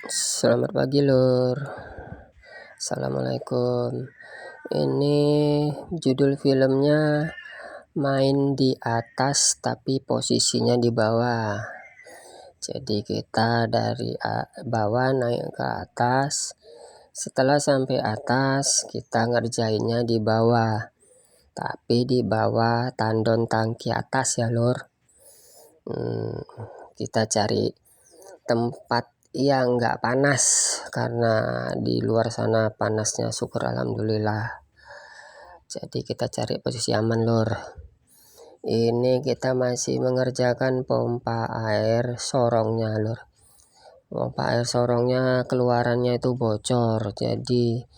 Selamat pagi Lur. Assalamualaikum. Ini judul filmnya Main di Atas tapi posisinya di bawah. Jadi kita dari bawah naik ke atas. Setelah sampai atas kita ngerjainnya di bawah. Tapi di bawah tandon tangki atas ya Lur. Kita cari tempat yang nggak panas, karena di luar sana panasnya, syukur alhamdulillah. Jadi kita cari posisi aman Lur. Ini kita masih mengerjakan pompa air sorongnya Lur. Pompa air sorongnya keluarannya itu bocor, jadi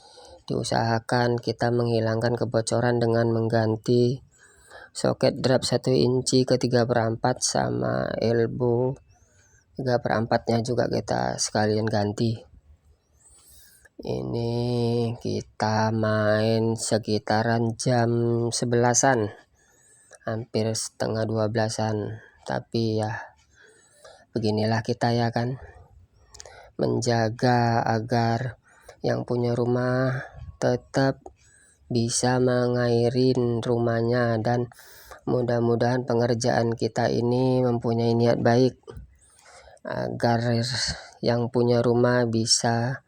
diusahakan kita menghilangkan kebocoran dengan mengganti soket drap 1 inci ke 3/4 sama elbow 3/4-nya juga kita sekalian ganti. Ini kita main sekitaran jam 11-an, hampir setengah 12-an. Tapi ya beginilah kita ya kan, menjaga agar yang punya rumah tetap bisa mengairin rumahnya, dan mudah-mudahan pengerjaan kita ini mempunyai niat baik agar yang punya rumah bisa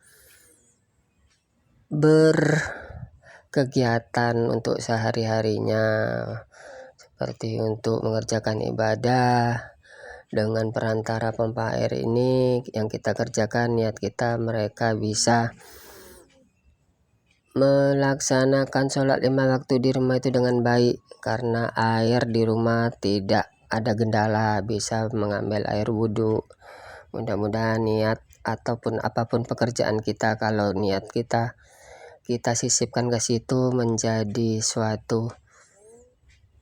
berkegiatan untuk sehari-harinya, seperti untuk mengerjakan ibadah dengan perantara pompa air ini yang kita kerjakan. Niat kita mereka bisa melaksanakan sholat 5 waktu di rumah itu dengan baik, karena air di rumah tidak ada gendala, bisa mengambil air wudhu. Mudah-mudahan niat ataupun apapun pekerjaan kita, kalau niat kita sisipkan ke situ, menjadi suatu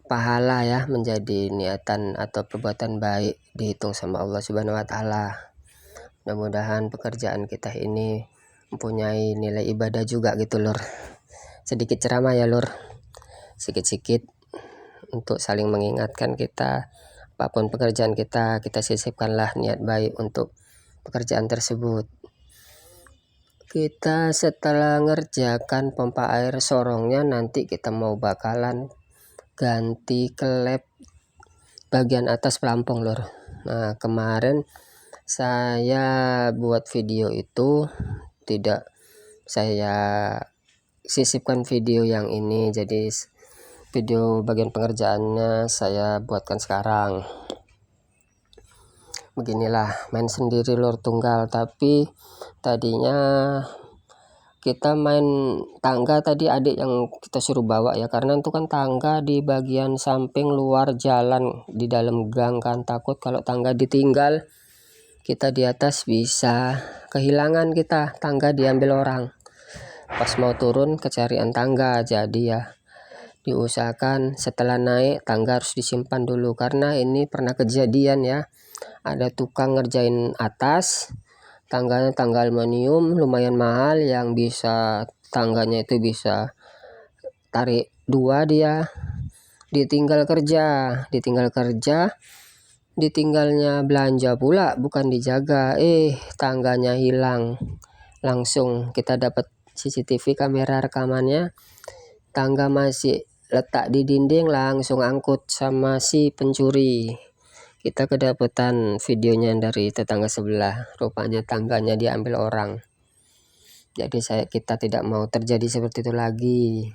pahala ya, menjadi niatan atau perbuatan baik, dihitung sama Allah Subhanahu wa taala. Mudah-mudahan pekerjaan kita ini mempunyai nilai ibadah juga gitu Lur. Sedikit ceramah ya Lur, sikit-sikit untuk saling mengingatkan kita, apapun pekerjaan kita sisipkanlah niat baik untuk pekerjaan tersebut. Kita setelah ngerjakan pompa air sorongnya, nanti kita mau bakalan ganti klep bagian atas pelampung Lur. Nah, kemarin saya buat video itu tidak saya sisipkan video yang ini, jadi video bagian pengerjaannya saya buatkan sekarang. Beginilah, main sendiri Lur, tunggal. Tapi tadinya kita main tangga, tadi adik yang kita suruh bawa ya, karena itu kan tangga di bagian samping luar jalan di dalam gang kan, takut kalau tangga ditinggal kita di atas bisa kehilangan, kita tangga diambil orang pas mau turun kecarian tangga. Jadi ya diusahakan setelah naik tangga harus disimpan dulu, karena ini pernah kejadian ya, ada tukang ngerjain atas, tangganya tangga aluminium lumayan mahal, yang bisa tangganya itu bisa tarik 2, dia ditinggalnya ditinggalnya belanja pula, bukan dijaga, tangganya hilang. Langsung kita dapat CCTV kamera rekamannya, tangga masih letak di dinding, langsung angkut sama si pencuri. Kita kedapatan videonya dari tetangga sebelah, rupanya tangganya diambil orang. Jadi kita tidak mau terjadi seperti itu lagi.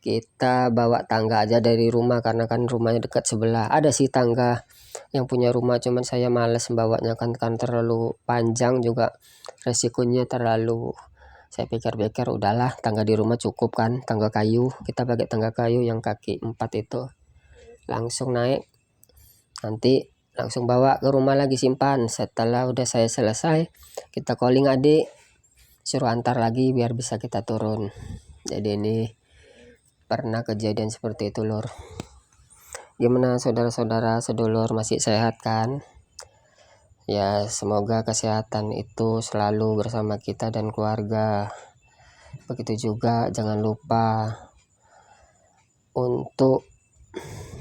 Kita bawa tangga aja dari rumah, karena kan rumahnya dekat sebelah. Ada sih tangga yang punya rumah, cuman saya males membawanya kan terlalu panjang, juga resikonya terlalu. Saya pikir-pikir udahlah, tangga di rumah cukup kan, tangga kayu. Kita pakai tangga kayu yang kaki 4 itu, langsung naik, nanti langsung bawa ke rumah lagi, simpan. Setelah udah saya selesai, kita calling adik, suruh antar lagi biar bisa kita turun. Jadi ini pernah kejadian seperti itu Lur. Gimana saudara-saudara sedulur, masih sehat kan? Ya semoga kesehatan itu selalu bersama kita dan keluarga. Begitu juga jangan lupa untuk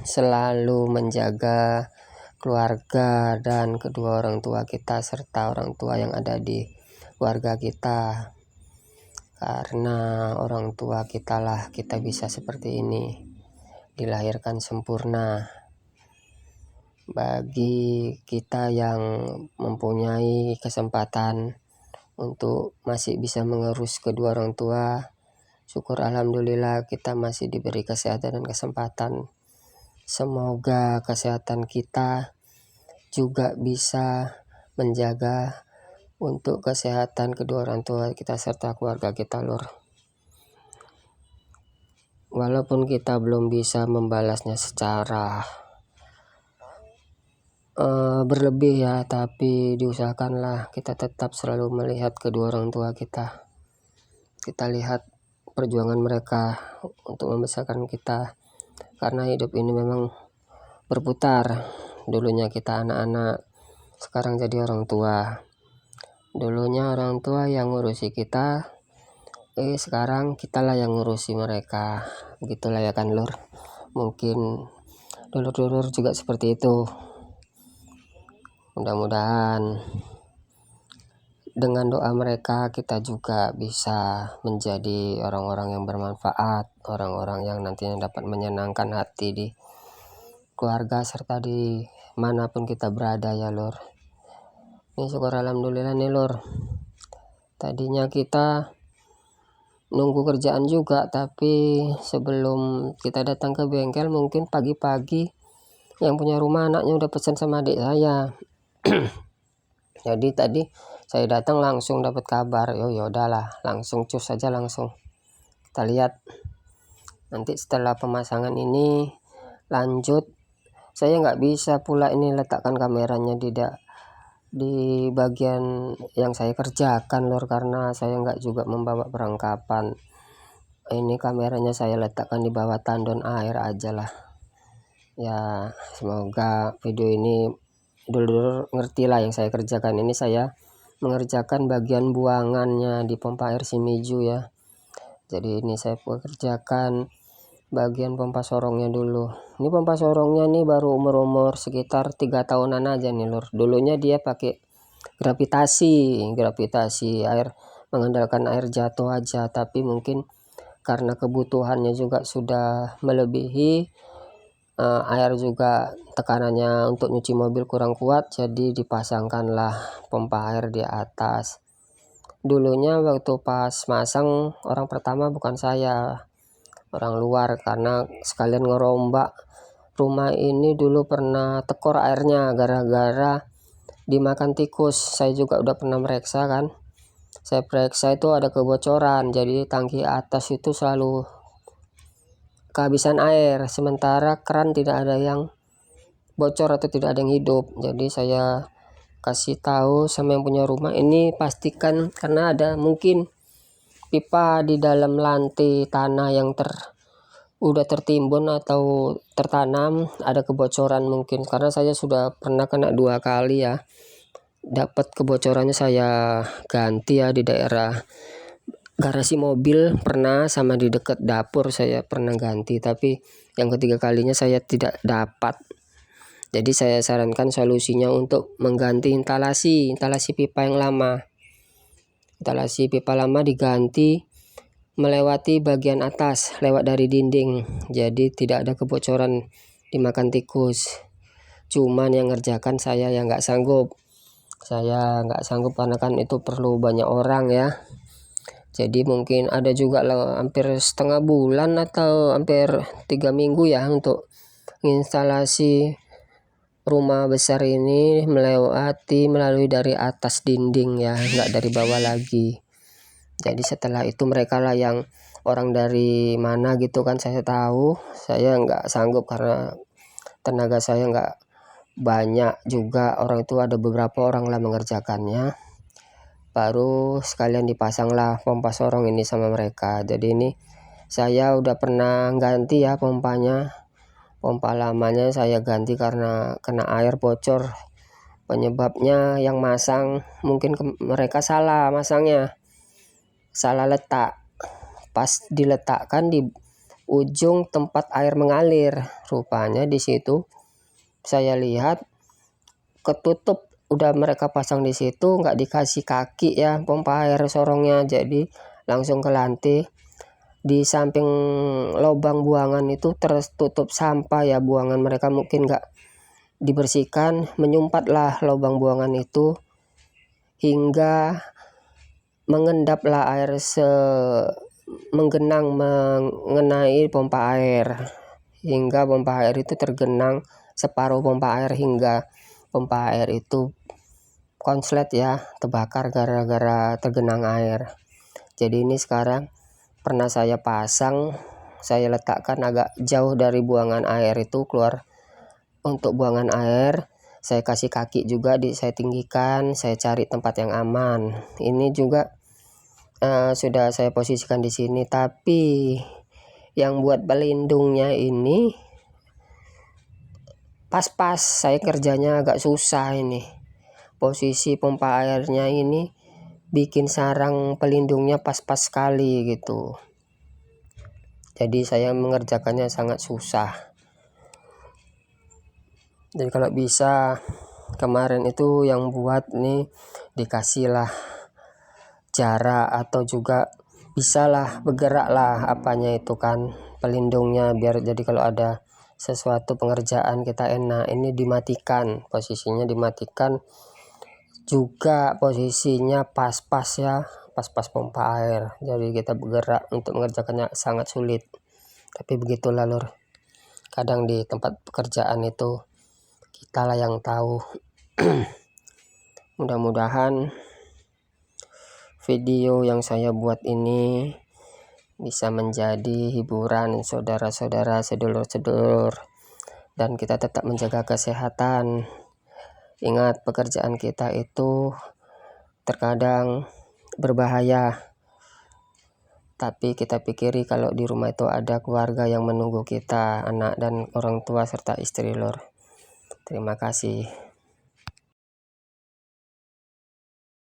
selalu menjaga keluarga dan kedua orang tua kita serta orang tua yang ada di keluarga kita. Karena orang tua kita lah kita bisa seperti ini, dilahirkan sempurna. Bagi kita yang mempunyai kesempatan untuk masih bisa mengurus kedua orang tua, syukur alhamdulillah kita masih diberi kesehatan dan kesempatan. Semoga kesehatan kita juga bisa menjaga untuk kesehatan kedua orang tua kita serta keluarga kita, Lur. Walaupun kita belum bisa membalasnya secara berlebih ya, tapi diusahakanlah kita tetap selalu melihat kedua orang tua kita. Kita lihat perjuangan mereka untuk membesarkan kita, karena hidup ini memang berputar. Dulunya kita anak-anak, sekarang jadi orang tua. Dulunya orang tua yang ngurusi kita, sekarang kitalah yang ngurusi mereka. Begitulah ya kan, Lur. Mungkin dulur-dulur juga seperti itu. Mudah-mudahan dengan doa mereka kita juga bisa menjadi orang-orang yang bermanfaat, orang-orang yang nantinya dapat menyenangkan hati di keluarga serta di manapun kita berada ya, Lur. Ini syukur alhamdulillah nih, Lur. Tadinya kita nunggu kerjaan juga, tapi sebelum kita datang ke bengkel mungkin pagi-pagi yang punya rumah anaknya udah pesan sama adik saya. Jadi tadi saya datang langsung dapat kabar, ya udahlah, langsung cus saja langsung. Kita lihat nanti setelah pemasangan ini lanjut. Saya nggak bisa pula ini letakkan kameranya di bagian yang saya kerjakan, Lur, karena saya nggak juga membawa perlengkapan. Ini kameranya saya letakkan di bawah tandon air aja lah. Ya semoga video ini dulu ngerti lah yang saya kerjakan. Ini saya mengerjakan bagian buangannya di pompa air Shimizu ya. Jadi ini saya kerjakan bagian pompa sorongnya dulu. Ini pompa sorongnya nih baru umur sekitar 3 tahunan aja nih, Lur. Dulunya dia pakai gravitasi air, mengandalkan air jatuh aja, tapi mungkin karena kebutuhannya juga sudah melebihi, air juga tekanannya untuk nyuci mobil kurang kuat, jadi dipasangkanlah pompa air di atas. Dulunya waktu pas masang orang pertama bukan saya, orang luar, karena sekalian ngerombak rumah ini. Dulu pernah tekor airnya gara-gara dimakan tikus. Saya juga udah pernah mereksa kan, saya periksa itu ada kebocoran, jadi tangki atas itu selalu kehabisan air, sementara keran tidak ada yang bocor atau tidak ada yang hidup. Jadi saya kasih tahu sama yang punya rumah, ini pastikan karena ada mungkin pipa di dalam lantai tanah yang udah tertimbun atau tertanam, ada kebocoran mungkin. Karena saya sudah pernah kena 2 kali ya, dapat kebocorannya saya ganti ya, di daerah garasi mobil pernah, sama di dekat dapur saya pernah ganti, tapi yang ketiga kalinya saya tidak dapat. Jadi saya sarankan solusinya untuk mengganti instalasi pipa yang lama. Instalasi pipa lama diganti melewati bagian atas, lewat dari dinding, jadi tidak ada kebocoran dimakan tikus. Cuman yang ngerjakan saya yang nggak sanggup. Saya nggak sanggup karena kan itu perlu banyak orang ya. Jadi mungkin ada juga lah hampir setengah bulan atau hampir 3 minggu ya untuk instalasi rumah besar ini, melalui dari atas dinding ya, nggak dari bawah lagi. Jadi setelah itu mereka lah yang orang dari mana gitu kan, saya tahu. Saya nggak sanggup karena tenaga saya nggak banyak juga, orang itu ada beberapa orang lah mengerjakannya. Baru sekalian dipasanglah pompa sorong ini sama mereka. Jadi ini saya udah pernah ganti ya pompanya. Pompa lamanya saya ganti karena kena air bocor. Penyebabnya yang masang mungkin mereka salah masangnya, salah letak. Pas diletakkan di ujung tempat air mengalir, rupanya di situ saya lihat ketutup, udah mereka pasang di situ, nggak dikasih kaki ya pompa air sorongnya, jadi langsung ke lantai. Di samping lubang buangan itu tertutup sampah ya, buangan mereka mungkin nggak dibersihkan, menyumpatlah lubang buangan itu hingga mengendaplah air menggenang mengenai pompa air, hingga pompa air itu tergenang separuh pompa air, hingga pompa air itu konslet ya, terbakar gara-gara tergenang air. Jadi ini sekarang pernah saya pasang, saya letakkan agak jauh dari buangan air itu keluar. Untuk buangan air saya kasih kaki juga, saya tinggikan, saya cari tempat yang aman. Ini juga sudah saya posisikan di sini, tapi yang buat pelindungnya ini pas-pas, saya kerjanya agak susah ini. Posisi pompa airnya ini bikin sarang pelindungnya pas-pas sekali gitu. Jadi saya mengerjakannya sangat susah. Jadi kalau bisa kemarin itu yang buat nih dikasihlah jarak, atau juga bisalah bergeraklah apanya itu kan pelindungnya, biar jadi kalau ada sesuatu pengerjaan kita enak. Ini dimatikan, posisinya dimatikan, juga posisinya pas-pas ya, pas-pas pompa air, jadi kita bergerak untuk mengerjakannya sangat sulit. Tapi begitulah lur, kadang di tempat pekerjaan itu kita lah yang tahu. Mudah-mudahan video yang saya buat ini bisa menjadi hiburan saudara-saudara, sedulur-sedulur, dan kita tetap menjaga kesehatan. Ingat, pekerjaan kita itu terkadang berbahaya, tapi kita pikiri kalau di rumah itu ada keluarga yang menunggu kita, anak dan orang tua serta istri lur. Terima kasih.